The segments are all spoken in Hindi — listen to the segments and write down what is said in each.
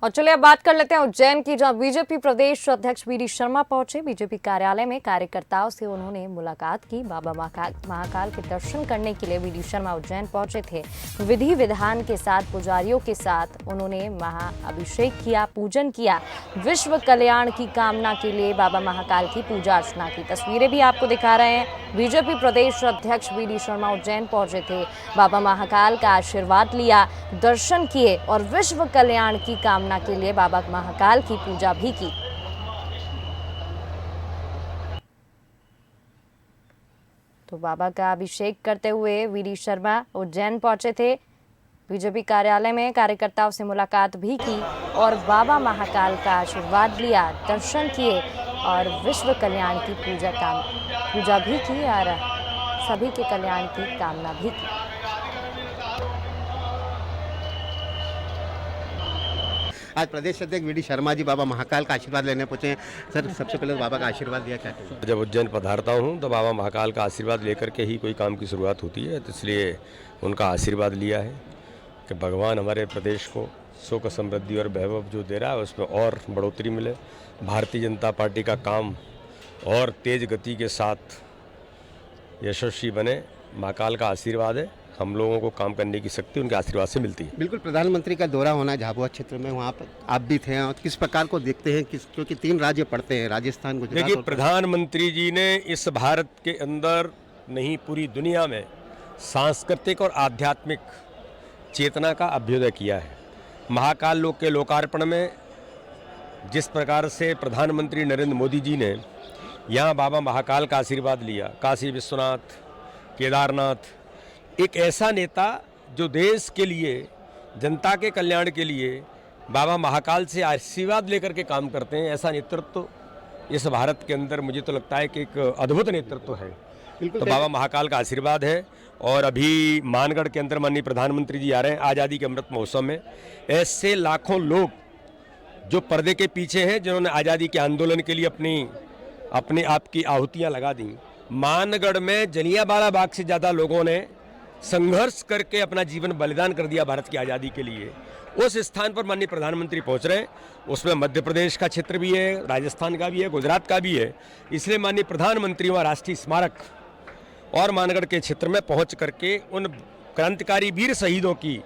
और चलिए अब बात कर लेते हैं उज्जैन की, जहां बीजेपी प्रदेश अध्यक्ष वी डी शर्मा पहुंचे। बीजेपी कार्यालय में कार्यकर्ताओं से उन्होंने मुलाकात की। बाबा महाकाल के दर्शन करने के लिए वी डी शर्मा उज्जैन पहुंचे थे। विधि विधान के साथ पुजारियों के साथ उन्होंने महाअभिषेक किया, पूजन किया। विश्व कल्याण की कामना के लिए बाबा महाकाल की पूजा अर्चना की। तस्वीरें भी आपको दिखा रहे हैं। बीजेपी प्रदेश अध्यक्ष वी डी शर्मा उज्जैन पहुंचे थे, बाबा महाकाल का आशीर्वाद लिया, दर्शन किए और विश्व कल्याण की कामना के लिए बाबा महाकाल की पूजा भी की। तो बाबा का अभिषेक करते हुए वी डी शर्मा उज्जैन पहुंचे थे। बीजेपी कार्यालय में कार्यकर्ताओं से मुलाकात भी की और बाबा महाकाल का आशीर्वाद लिया, दर्शन किए और विश्व कल्याण की पूजा भी की और सभी के कल्याण की कामना भी की। आज प्रदेश अध्यक्ष वी डी शर्मा जी बाबा महाकाल का आशीर्वाद लेने पहुंचे हैं। सर, सबसे पहले बाबा का आशीर्वाद दिया, क्या कहें? जब उज्जैन पधारता हूं तो बाबा महाकाल का आशीर्वाद लेकर के ही कोई काम की शुरुआत होती है, तो इसलिए उनका आशीर्वाद लिया है कि भगवान हमारे प्रदेश को सुख समृद्धि और वैभव जो दे रहा है उसमें और बढ़ोतरी मिले। भारतीय जनता पार्टी का काम और तेज गति के साथ यशस्वी बने। महाकाल का आशीर्वाद है, हम लोगों को काम करने की शक्ति उनके आशीर्वाद से मिलती है। बिल्कुल, प्रधानमंत्री का दौरा होना है झाबुआ क्षेत्र में, वहाँ पर आप भी थे और किस प्रकार को देखते हैं, क्योंकि 3 राज्य पड़ते हैं, राजस्थान, गुजरात। देखिए, प्रधानमंत्री जी ने इस भारत के अंदर नहीं पूरी दुनिया में सांस्कृतिक और आध्यात्मिक चेतना का अभ्युदय किया है। महाकाल लोक के लोकार्पण में जिस प्रकार से प्रधानमंत्री नरेंद्र मोदी जी ने यहाँ बाबा महाकाल का आशीर्वाद लिया, काशी विश्वनाथ, केदारनाथ, एक ऐसा नेता जो देश के लिए, जनता के कल्याण के लिए बाबा महाकाल से आशीर्वाद लेकर के काम करते हैं, ऐसा नेतृत्व इस भारत के अंदर मुझे तो लगता है कि एक अद्भुत नेतृत्व है। तो बाबा महाकाल का आशीर्वाद है। और अभी मानगढ़ के अंदर माननीय प्रधानमंत्री जी आ रहे हैं आज़ादी के अमृत महोत्सव में। ऐसे लाखों लोग जो पर्दे के पीछे हैं, जिन्होंने आज़ादी के आंदोलन के लिए अपने आप की आहुतियाँ लगा दी। मानगढ़ में जलियांवाला बाग से ज़्यादा लोगों ने संघर्ष करके अपना जीवन बलिदान कर दिया भारत की आज़ादी के लिए। उस स्थान पर माननीय प्रधानमंत्री पहुंच रहे हैं। उसमें मध्य प्रदेश का क्षेत्र भी है, राजस्थान का भी है, गुजरात का भी है। इसलिए माननीय प्रधानमंत्री वहाँ राष्ट्रीय स्मारक और मानगढ़ के क्षेत्र में पहुंच करके उन क्रांतिकारी वीर शहीदों की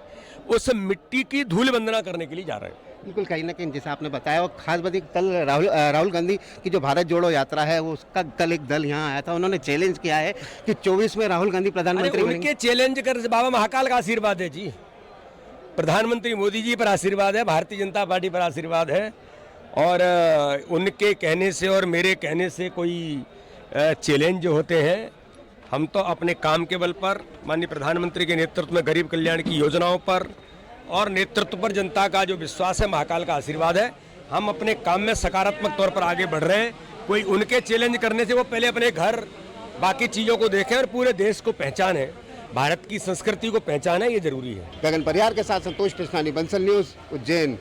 उस मिट्टी की धूल वंदना करने के लिए जा रहे हैं। बिल्कुल, कहीं ना कहीं जैसे आपने बताया, और खास बात कल राहुल गांधी की जो भारत जोड़ो यात्रा है, वो उसका कल एक दल यहाँ आया था। उन्होंने चैलेंज किया है कि 24 में राहुल गांधी प्रधानमंत्री उनके चैलेंज कर बाबा महाकाल का आशीर्वाद है जी। प्रधानमंत्री मोदी जी पर आशीर्वाद है, भारतीय जनता पार्टी पर आशीर्वाद है। और उनके कहने से और मेरे कहने से कोई चैलेंज होते हैं। हम तो अपने काम के बल पर, माननीय प्रधानमंत्री के नेतृत्व में गरीब कल्याण की योजनाओं पर और नेतृत्व पर जनता का जो विश्वास है, महाकाल का आशीर्वाद है। हम अपने काम में सकारात्मक तौर पर आगे बढ़ रहे हैं। कोई उनके चैलेंज करने से वो पहले अपने घर, बाकी चीज़ों को देखें और पूरे देश को पहचाने, भारत की संस्कृति को पहचाने, ये जरूरी है। गगन परिहार के साथ संतोष कृष्णानी, बंसल न्यूज़, उज्जैन।